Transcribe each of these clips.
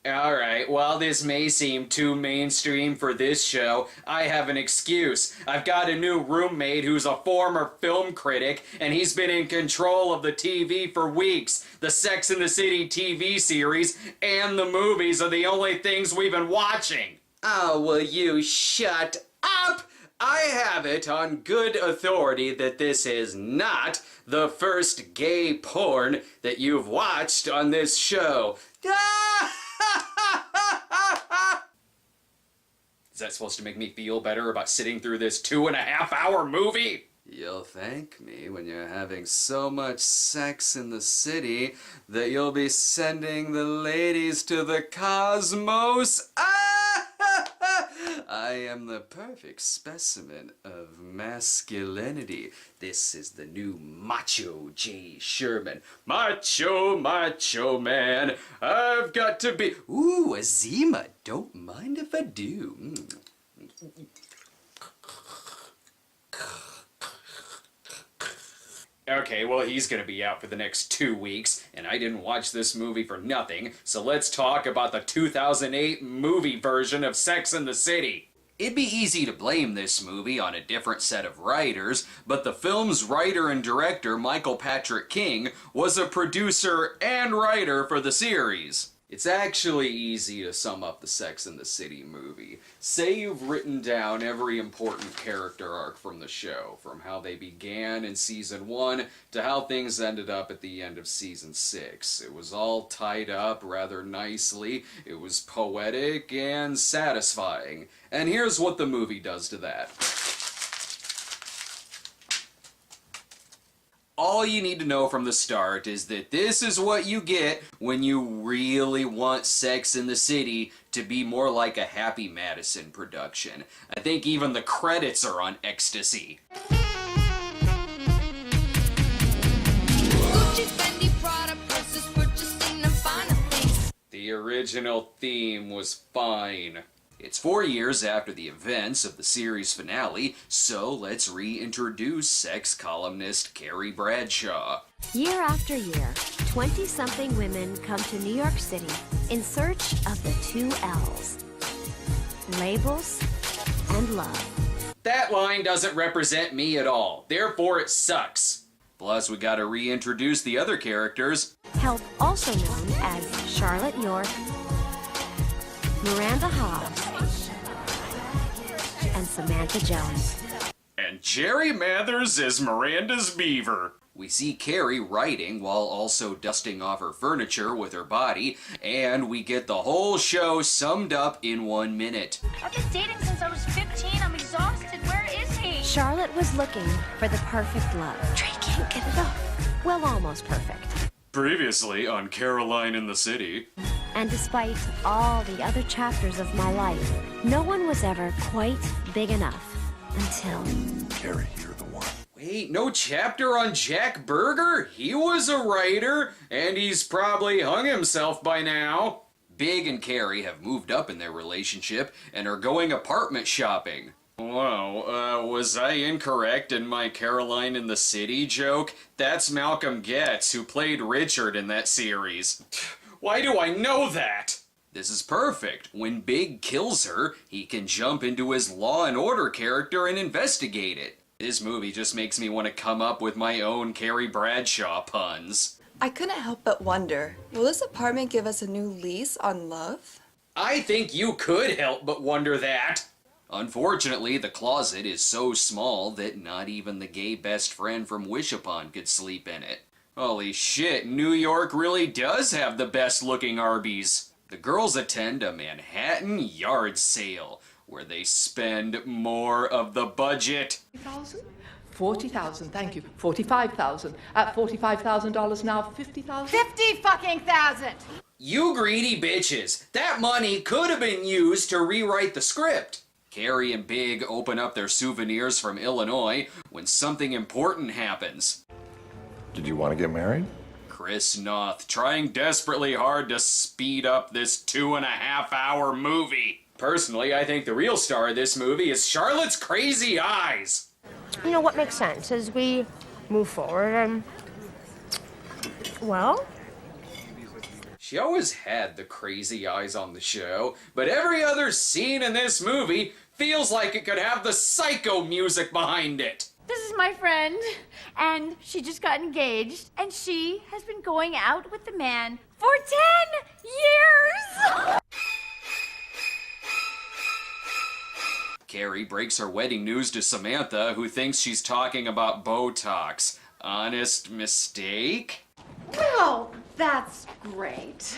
Alright, while this may seem too mainstream for this show, I have an excuse. I've got a new roommate who's a former film critic, and he's been in control of the TV for weeks. The Sex and the City TV series and the movies are the only things we've been watching. Oh, will you shut up? I have it on good authority that this is not the first gay porn that you've watched on this show. Is that supposed to make me feel better about sitting through this 2.5-hour movie? You'll thank me when you're having so much sex in the city that you'll be sending the ladies to the cosmos. I am the perfect specimen of masculinity. This is the new Macho J. Sherman. Macho, macho man. I've got to be... Ooh, Azima. Don't mind if I do. Okay, well, he's gonna be out for the next 2 weeks, and I didn't watch this movie for nothing, so let's talk about the 2008 movie version of Sex and the City. It'd be easy to blame this movie on a different set of writers, but the film's writer and director, Michael Patrick King, was a producer and writer for the series. It's actually easy to sum up the Sex and the City movie. Say you've written down every important character arc from the show, from how they began in Season 1 to how things ended up at the end of Season 6. It was all tied up rather nicely, it was poetic and satisfying. And here's what the movie does to that. All you need to know from the start is that this is what you get when you really want Sex in the City to be more like a Happy Madison production. I think even the credits are on ecstasy. The original theme was fine. It's 4 years after the events of the series finale, so let's reintroduce sex columnist Carrie Bradshaw. Year after year, 20-something women come to New York City in search of the 2 L's. Labels and love. That line doesn't represent me at all, therefore it sucks. Plus, we gotta reintroduce the other characters. Help, also known as Charlotte York, Miranda Hobbs, and Samantha Jones. And Jerry Mathers is Miranda's beaver. We see Carrie writing while also dusting off her furniture with her body, and we get the whole show summed up in 1 minute. I've been dating since I was 15. I'm exhausted. Where is he? Charlotte was looking for the perfect love. Trey can't get it off. Well, almost perfect. Previously on Caroline in the City. And despite all the other chapters of my life, no one was ever quite big enough until... Carrie, you're the one. Wait, no chapter on Jack Berger? He was a writer, and he's probably hung himself by now. Big and Carrie have moved up in their relationship and are going apartment shopping. Whoa, was I incorrect in my Caroline in the City joke? That's Malcolm Getz, who played Richard in that series. Why do I know that? This is perfect. When Big kills her, he can jump into his Law and Order character and investigate it. This movie just makes me want to come up with my own Carrie Bradshaw puns. I couldn't help but wonder, will this apartment give us a new lease on love? I think you could help but wonder that. Unfortunately, the closet is so small that not even the gay best friend from Wish Upon could sleep in it. Holy shit, New York really does have the best looking Arby's. The girls attend a Manhattan yard sale, where they spend more of the budget. 40,000, thank you. 45,000. At $45,000 now, 50,000? 50 fucking thousand! You greedy bitches! That money could have been used to rewrite the script. Carrie and Big open up their souvenirs from Illinois when something important happens. Did you want to get married? Chris Noth trying desperately hard to speed up this 2.5-hour movie. Personally, I think the real star of this movie is Charlotte's crazy eyes. You know what makes sense as we move forward and, well... She always had the crazy eyes on the show, but every other scene in this movie feels like it could have the psycho music behind it. This is my friend, and she just got engaged, and she has been going out with the man for 10 years! Carrie breaks her wedding news to Samantha, who thinks she's talking about Botox. Honest mistake? Well, that's great.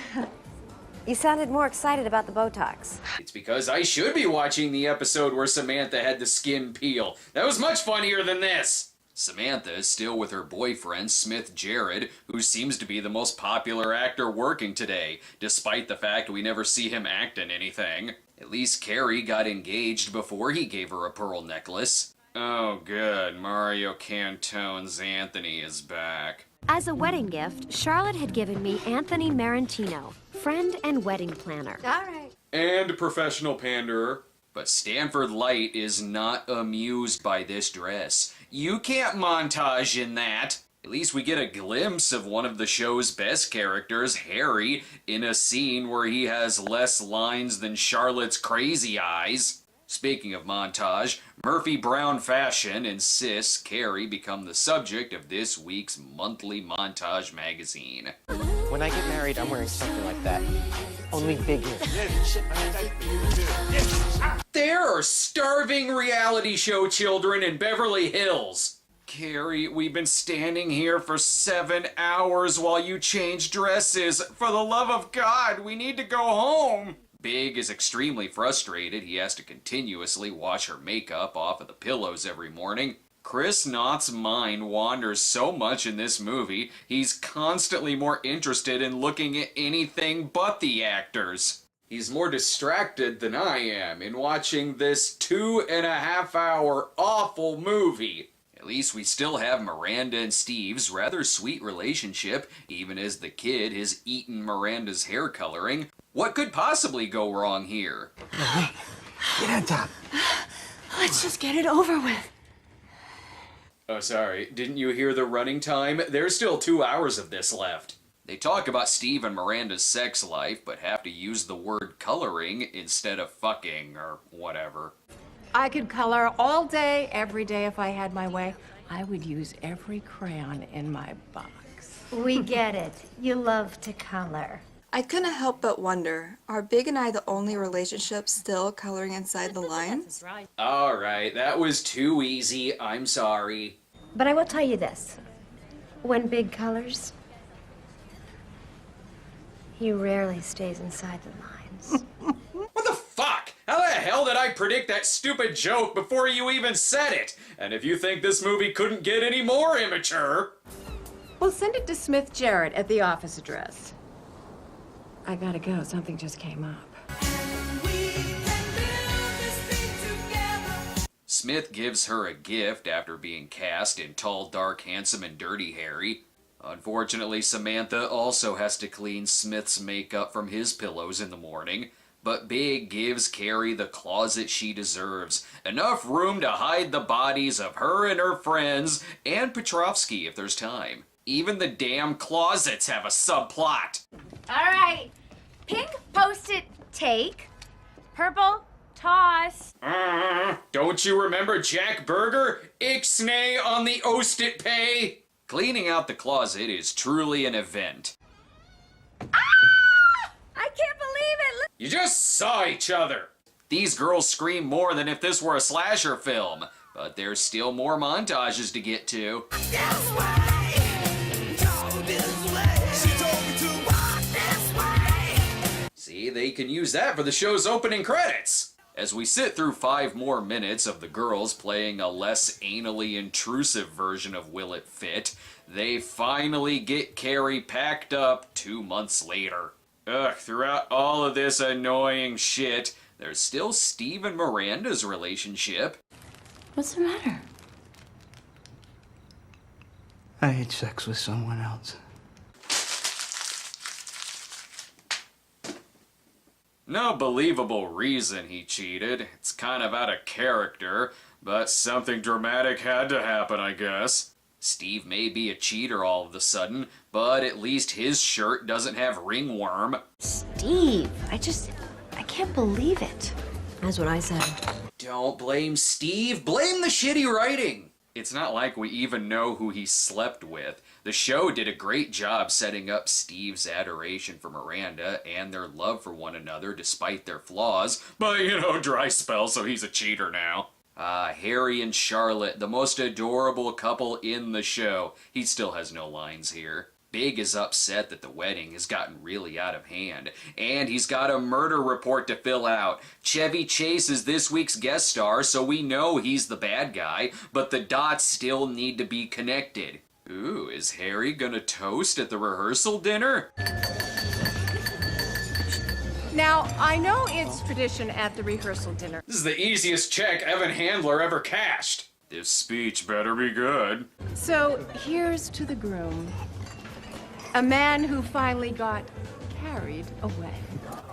You sounded more excited about the Botox. It's because I should be watching the episode where Samantha had the skin peel. That was much funnier than this. Samantha is still with her boyfriend, Smith Jared, who seems to be the most popular actor working today, despite the fact we never see him act in anything. At least Carrie got engaged before he gave her a pearl necklace. Oh good, Mario Cantone's Anthony is back. As a wedding gift, Charlotte had given me Anthony Marantino, friend and wedding planner. All right. And professional panderer. But Stanford Light is not amused by this dress. You can't montage in that. At least we get a glimpse of one of the show's best characters, Harry, in a scene where he has less lines than Charlotte's crazy eyes. Speaking of montage, Murphy Brown Fashion and Sis Carrie become the subject of this week's monthly montage magazine. When I get married, I'm wearing something like that. Only bigger. There are starving reality show children in Beverly Hills. Carrie, we've been standing here for 7 hours while you change dresses. For the love of God, we need to go home. Big is extremely frustrated. He has to continuously wash her makeup off of the pillows every morning. Chris Knott's mind wanders so much in this movie, he's constantly more interested in looking at anything but the actors. He's more distracted than I am in watching this 2.5 hour awful movie. At least we still have Miranda and Steve's rather sweet relationship, even as the kid has eaten Miranda's hair coloring. What could possibly go wrong here? Get on top. Let's just get it over with. Oh, sorry. Didn't you hear the running time? There's still 2 hours of this left. They talk about Steve and Miranda's sex life, but have to use the word coloring instead of fucking or whatever. I could color all day, every day if I had my way. I would use every crayon in my box. We get it. You love to color. I couldn't help but wonder, are Big and I the only relationship still coloring inside the lines? Alright, that was too easy. I'm sorry. But I will tell you this. When Big colors, he rarely stays inside the lines. What the fuck? How the hell did I predict that stupid joke before you even said it? And if you think this movie couldn't get any more immature... Well, send it to Smith Jarrett at the office address. I gotta go. Something just came up. Smith gives her a gift after being cast in Tall, Dark, Handsome, and Dirty Harry. Unfortunately, Samantha also has to clean Smith's makeup from his pillows in the morning. But Big gives Carrie the closet she deserves. Enough room to hide the bodies of her and her friends, and Petrovsky if there's time. Even the damn closets have a subplot. All right. Pink post-it take. Purple toss. Don't you remember Jack Berger? Ixnay on the Oast-it pay? Cleaning out the closet is truly an event. I can't believe it. You just saw each other. These girls scream more than if this were a slasher film, but there's still more montages to get to. See, they can use that for the show's opening credits. As we sit through 5 more minutes of the girls playing a less anally intrusive version of Will It Fit, they finally get Carrie packed up 2 months later. Ugh, throughout all of this annoying shit, there's still Steve and Miranda's relationship. What's the matter? I had sex with someone else. No believable reason he cheated. It's kind of out of character, but something dramatic had to happen, I guess. Steve may be a cheater all of a sudden, but at least his shirt doesn't have ringworm. Steve, I can't believe it. That's what I said. Don't blame Steve, blame the shitty writing. It's not like we even know who he slept with. The show did a great job setting up Steve's adoration for Miranda and their love for one another despite their flaws, but dry spell, so he's a cheater now. Harry and Charlotte, the most adorable couple in the show. He still has no lines here. Big is upset that the wedding has gotten really out of hand, and he's got a murder report to fill out. Chevy Chase is this week's guest star, so we know he's the bad guy, but the dots still need to be connected. Ooh, is Harry gonna toast at the rehearsal dinner? Now, I know it's tradition at the rehearsal dinner. This is the easiest check Evan Handler ever cashed. This speech better be good. So, here's to the groom. A man who finally got carried away.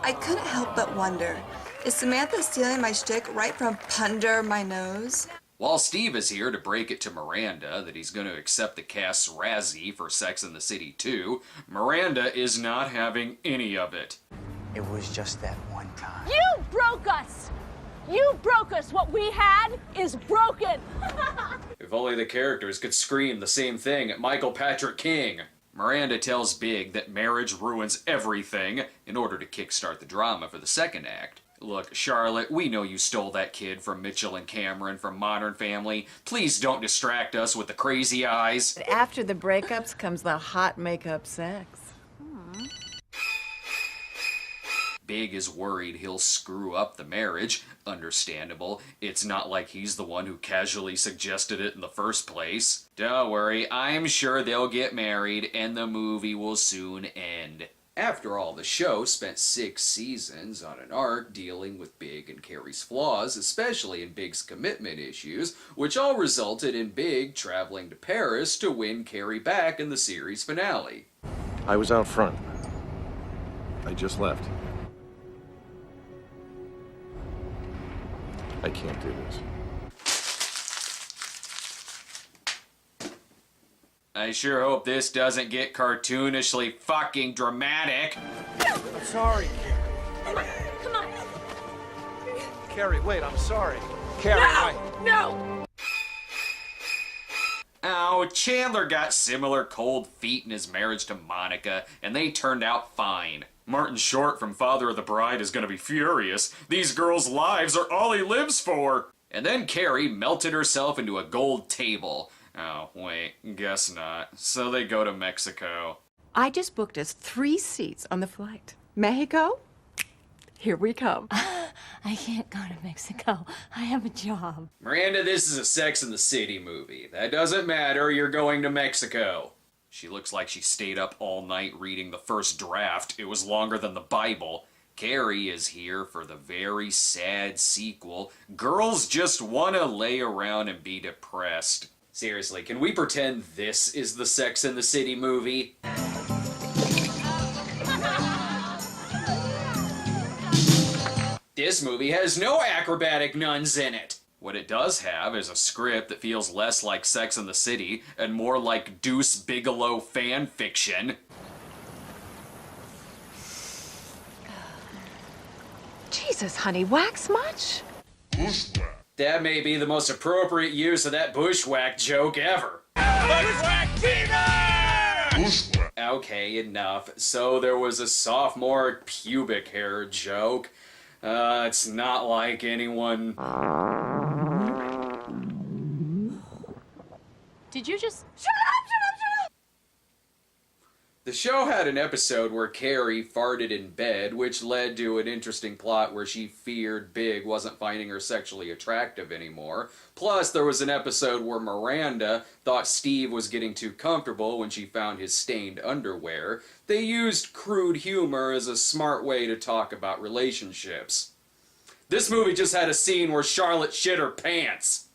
I couldn't help but wonder, is Samantha stealing my shtick right from under my nose? While Steve is here to break it to Miranda that he's going to accept the cast's Razzie for Sex and the City 2, Miranda is not having any of it. It was just that one time. You broke us! You broke us! What we had is broken! If only the characters could scream the same thing at Michael Patrick King. Miranda tells Big that marriage ruins everything in order to kickstart the drama for the second act. Look, Charlotte, we know you stole that kid from Mitchell and Cameron from Modern Family. Please don't distract us with the crazy eyes. After the breakups comes the hot makeup sex. Big is worried he'll screw up the marriage. Understandable. It's not like he's the one who casually suggested it in the first place. Don't worry, I'm sure they'll get married and the movie will soon end. After all, the show spent 6 seasons on an arc dealing with Big and Carrie's flaws, especially in Big's commitment issues, which all resulted in Big traveling to Paris to win Carrie back in the series finale. I was out front. I just left. I can't do this. I sure hope this doesn't get cartoonishly fucking dramatic. I'm sorry, Carrie. Come on! Carrie, wait, I'm sorry. Carrie, No! Oh, Chandler got similar cold feet in his marriage to Monica, and they turned out fine. Martin Short from Father of the Bride is gonna be furious. These girls' lives are all he lives for. And then Carrie melted herself into a gold table. Oh, wait, guess not. So they go to Mexico. I just booked us 3 seats on the flight. Mexico? Here we come. I can't go to Mexico. I have a job. Miranda, this is a Sex and the City movie. That doesn't matter, you're going to Mexico. She looks like she stayed up all night reading the first draft. It was longer than the Bible. Carrie is here for the very sad sequel. Girls just want to lay around and be depressed. Seriously, can we pretend this is the Sex and the City movie? This movie has no acrobatic nuns in it. What it does have is a script that feels less like Sex and the City and more like Deuce Bigalow fan fiction. Jesus, honey, wax much? That may be the most appropriate use of that bushwhack joke ever. Bushwhack Tina! Okay, enough. So there was a sophomore pubic hair joke. It's not like anyone... Did you just... Shut up! The show had an episode where Carrie farted in bed, which led to an interesting plot where she feared Big wasn't finding her sexually attractive anymore. Plus, there was an episode where Miranda thought Steve was getting too comfortable when she found his stained underwear. They used crude humor as a smart way to talk about relationships. This movie just had a scene where Charlotte shit her pants.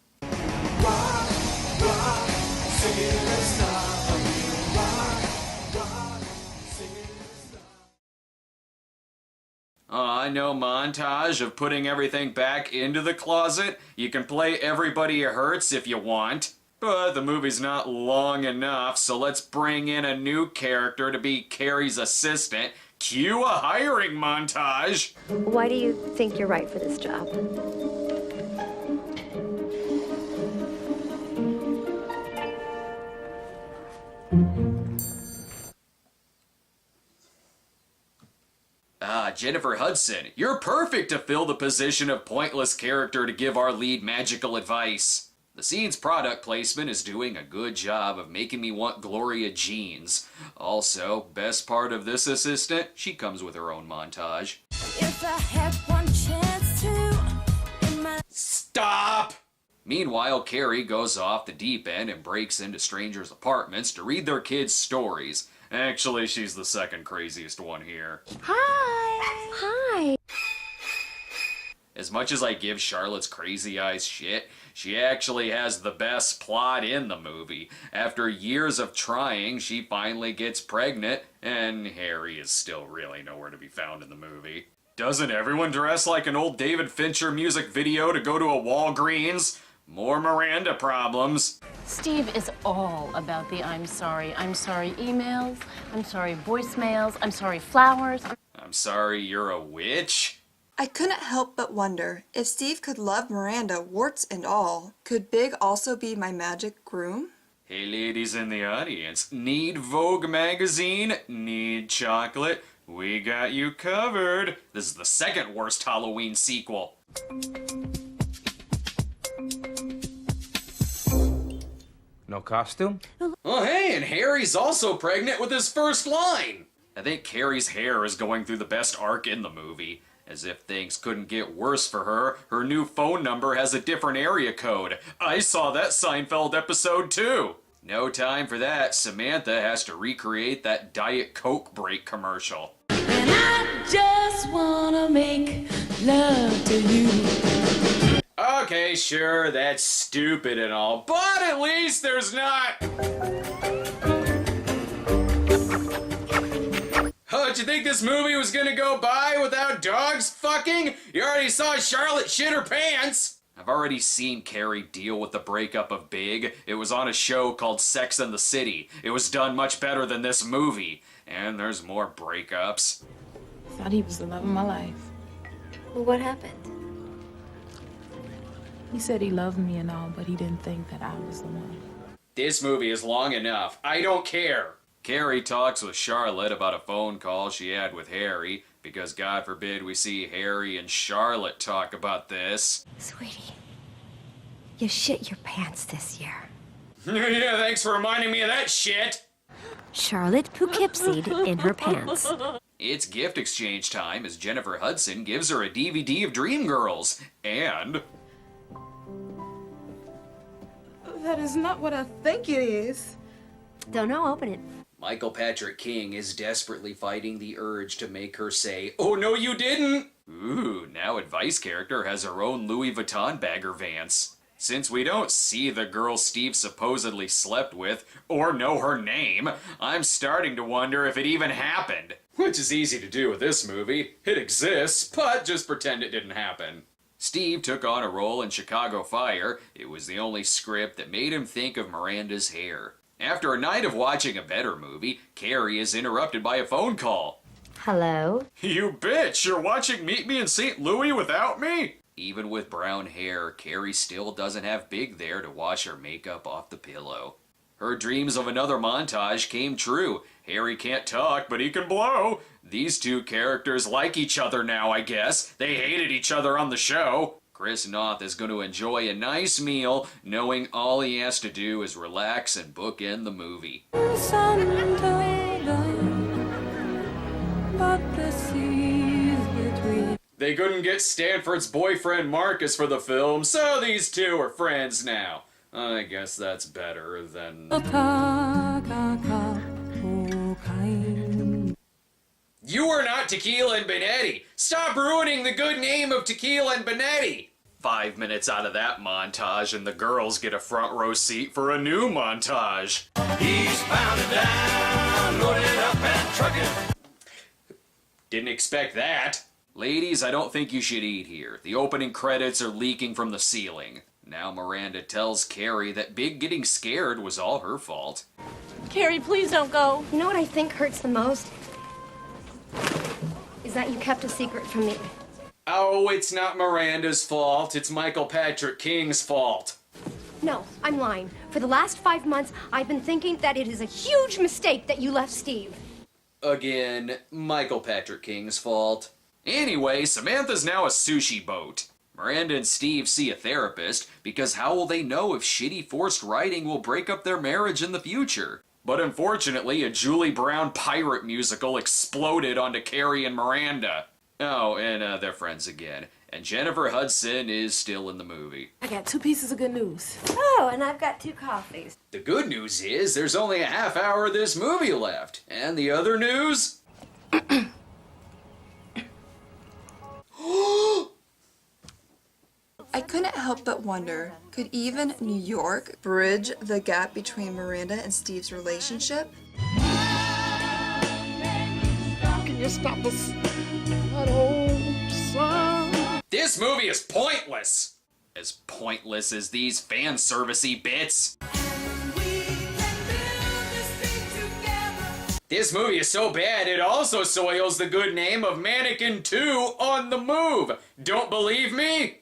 I know montage of putting everything back into the closet. You can play Everybody Hurts if you want. But the movie's not long enough, so let's bring in a new character to be Carrie's assistant. Cue a hiring montage. Why do you think you're right for this job? Jennifer Hudson, you're perfect to fill the position of pointless character to give our lead magical advice. The scene's product placement is doing a good job of making me want Gloria jeans. Also, best part of this assistant, she comes with her own montage. If I had one chance to... Stop! Meanwhile, Carrie goes off the deep end and breaks into strangers' apartments to read their kids' stories. Actually, she's the second craziest one here. Hi. As much as I give Charlotte's crazy eyes shit, she actually has the best plot in the movie. After years of trying, she finally gets pregnant, and Harry is still really nowhere to be found in the movie. Doesn't everyone dress like an old David Fincher music video to go to a Walgreens? More Miranda problems. Steve is all about the I'm sorry emails, I'm sorry voicemails, I'm sorry flowers. I'm sorry you're a witch? I couldn't help but wonder, if Steve could love Miranda, warts and all, could Big also be my magic groom? Hey ladies in the audience, need Vogue magazine? Need chocolate? We got you covered. This is the second worst Halloween sequel. No costume? Oh hey, and Harry's also pregnant with his first line! I think Carrie's hair is going through the best arc in the movie. As if things couldn't get worse for her, her new phone number has a different area code. I saw that Seinfeld episode too! No time for that, Samantha has to recreate that Diet Coke break commercial. And I just wanna make love to you. Okay, sure, that's stupid and all, but at least there's not... Oh, did you think this movie was gonna go by without dogs fucking? You already saw Charlotte shit her pants! I've already seen Carrie deal with the breakup of Big. It was on a show called Sex and the City. It was done much better than this movie. And there's more breakups. I thought he was the love of my life. Well, what happened? He said he loved me and all, but he didn't think that I was the one. This movie is long enough. I don't care. Carrie talks with Charlotte about a phone call she had with Harry, because God forbid we see Harry and Charlotte talk about this. Sweetie, you shit your pants this year. Yeah, thanks for reminding me of that shit. Charlotte Poughkeepsied in her pants. It's gift exchange time as Jennifer Hudson gives her a DVD of Dreamgirls, and... That is not what I think it is. Don't know, open it. Michael Patrick King is desperately fighting the urge to make her say, "Oh no you didn't!" Ooh, now Advice character has her own Louis Vuitton bagger Vance. Since we don't see the girl Steve supposedly slept with, or know her name, I'm starting to wonder if it even happened. Which is easy to do with this movie. It exists, but just pretend it didn't happen. Steve took on a role in Chicago Fire. It was the only script that made him think of Miranda's hair. After a night of watching a better movie, Carrie is interrupted by a phone call. Hello? You bitch! You're watching Meet Me in St. Louis without me? Even with brown hair, Carrie still doesn't have Big there to wash her makeup off the pillow. Her dreams of another montage came true. Harry can't talk, but he can blow. These two characters like each other now, I guess. They hated each other on the show. Chris Noth is going to enjoy a nice meal, knowing all he has to do is relax and bookend the movie. They couldn't get Stanford's boyfriend Marcus for the film, so these two are friends now. I guess that's better than... You are not Tequila and Benetti! Stop ruining the good name of Tequila and Benetti! 5 minutes out of that montage and the girls get a front row seat for a new montage. He's pounded down, loaded up and trucking. Didn't expect that. Ladies, I don't think you should eat here. The opening credits are leaking from the ceiling. Now Miranda tells Carrie that Big getting scared was all her fault. Carrie, please don't go. You know what I think hurts the most? Is that you kept a secret from me. Oh, it's not Miranda's fault. It's Michael Patrick King's fault. No, I'm lying. For the last 5 months, I've been thinking that it is a huge mistake that you left Steve. Again, Michael Patrick King's fault. Anyway, Samantha's now a sushi boat. Miranda and Steve see a therapist because how will they know if shitty forced writing will break up their marriage in the future? But unfortunately, a Julie Brown pirate musical exploded onto Carrie and Miranda. Oh, and they're friends again. And Jennifer Hudson is still in the movie. I got 2 pieces of good news. Oh, and I've got 2 coffees. The good news is there's only a half hour of this movie left. And the other news? I couldn't help but wonder, could even New York bridge the gap between Miranda and Steve's relationship? Can you stop us? That old song. This movie is pointless! As pointless as these fan servicey bits. This movie is so bad it also soils the good name of Mannequin 2 on the Move. Don't believe me?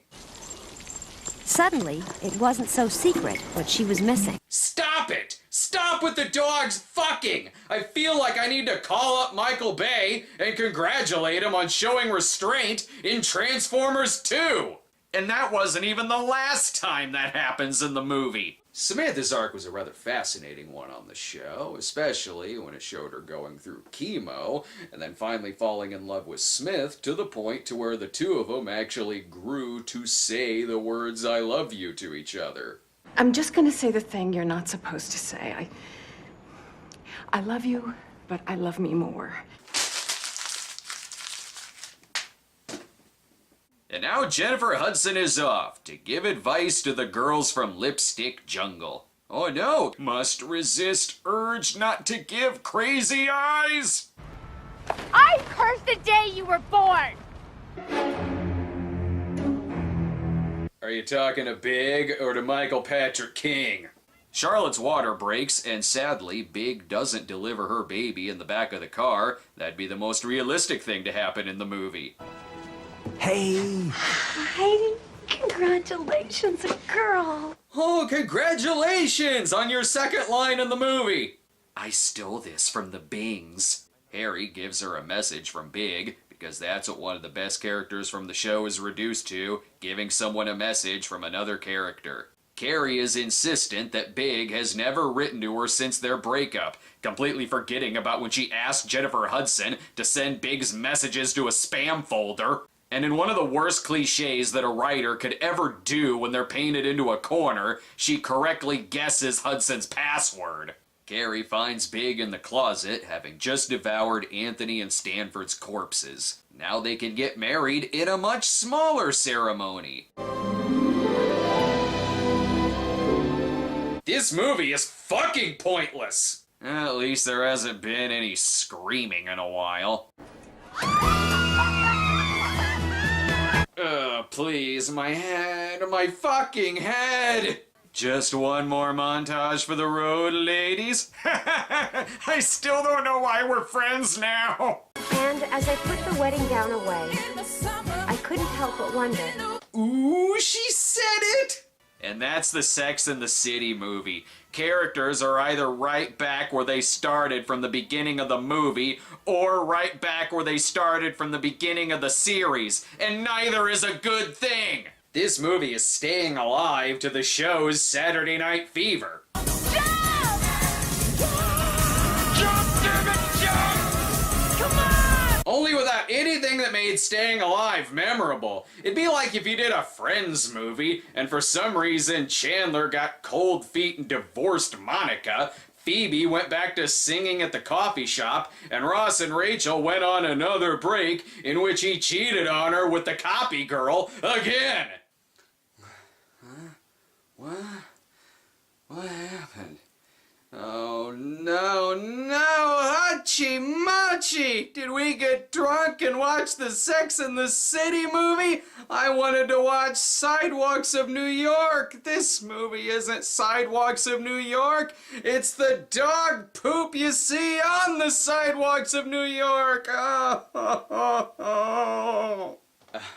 Suddenly, it wasn't so secret what she was missing. Stop it! Stop with the dogs fucking! I feel like I need to call up Michael Bay and congratulate him on showing restraint in Transformers 2! And that wasn't even the last time that happens in the movie. Samantha's arc was a rather fascinating one on the show, especially when it showed her going through chemo and then finally falling in love with Smith to the point to where the two of them actually grew to say the words "I love you" to each other. I'm just gonna say the thing you're not supposed to say. I love you, but I love me more. And now Jennifer Hudson is off to give advice to the girls from Lipstick Jungle. Oh no, must resist urge not to give crazy eyes! I curse the day you were born! Are you talking to Big or to Michael Patrick King? Charlotte's water breaks, and sadly, Big doesn't deliver her baby in the back of the car. That'd be the most realistic thing to happen in the movie. Hey! Hi, congratulations, girl. Oh, congratulations on your second line in the movie! I stole this from the Bings. Harry gives her a message from Big, because that's what one of the best characters from the show is reduced to, giving someone a message from another character. Carrie is insistent that Big has never written to her since their breakup, completely forgetting about when she asked Jennifer Hudson to send Big's messages to a spam folder. And in one of the worst cliches that a writer could ever do when they're painted into a corner, she correctly guesses Hudson's password. Carrie finds Big in the closet, having just devoured Anthony and Stanford's corpses. Now they can get married in a much smaller ceremony. This movie is fucking pointless! At least there hasn't been any screaming in a while. Please, my head, my fucking head! Just one more montage for the road, ladies. I still don't know why we're friends now. And as I put the wedding gown away, I couldn't help but wonder. Ooh, she said it! And that's the Sex and the City movie. Characters are either right back where they started from the beginning of the movie, or right back where they started from the beginning of the series, and neither is a good thing. This movie is staying alive to the show's Saturday Night Fever. Only without anything that made Staying Alive memorable. It'd be like if you did a Friends movie, and for some reason Chandler got cold feet and divorced Monica, Phoebe went back to singing at the coffee shop, and Ross and Rachel went on another break in which he cheated on her with the copy girl again. Huh? What happened? Oh no, Hachi Machi! Did we get drunk and watch the Sex and the City movie? I wanted to watch Sidewalks of New York. This movie isn't Sidewalks of New York. It's the dog poop you see on the sidewalks of New York. Oh.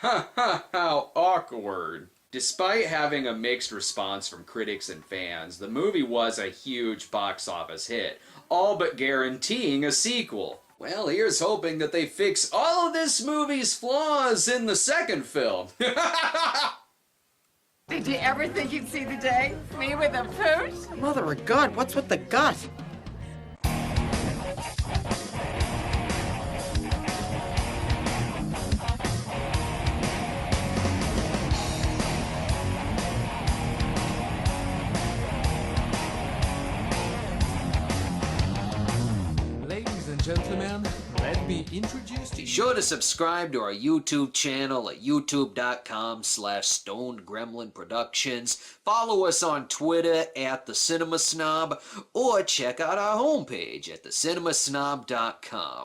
How awkward. Despite having a mixed response from critics and fans, the movie was a huge box office hit, all but guaranteeing a sequel. Well, here's hoping that they fix all of this movie's flaws in the second film. Did you ever think you'd see the day? Me with a pooch? Mother of God, what's with the gut? Gentlemen, let me introduce to you. Be sure to subscribe to our YouTube channel at youtube.com/StonedGremlinProductions. Follow us on Twitter at the Cinema Snob, or check out our homepage at thecinemasnob.com.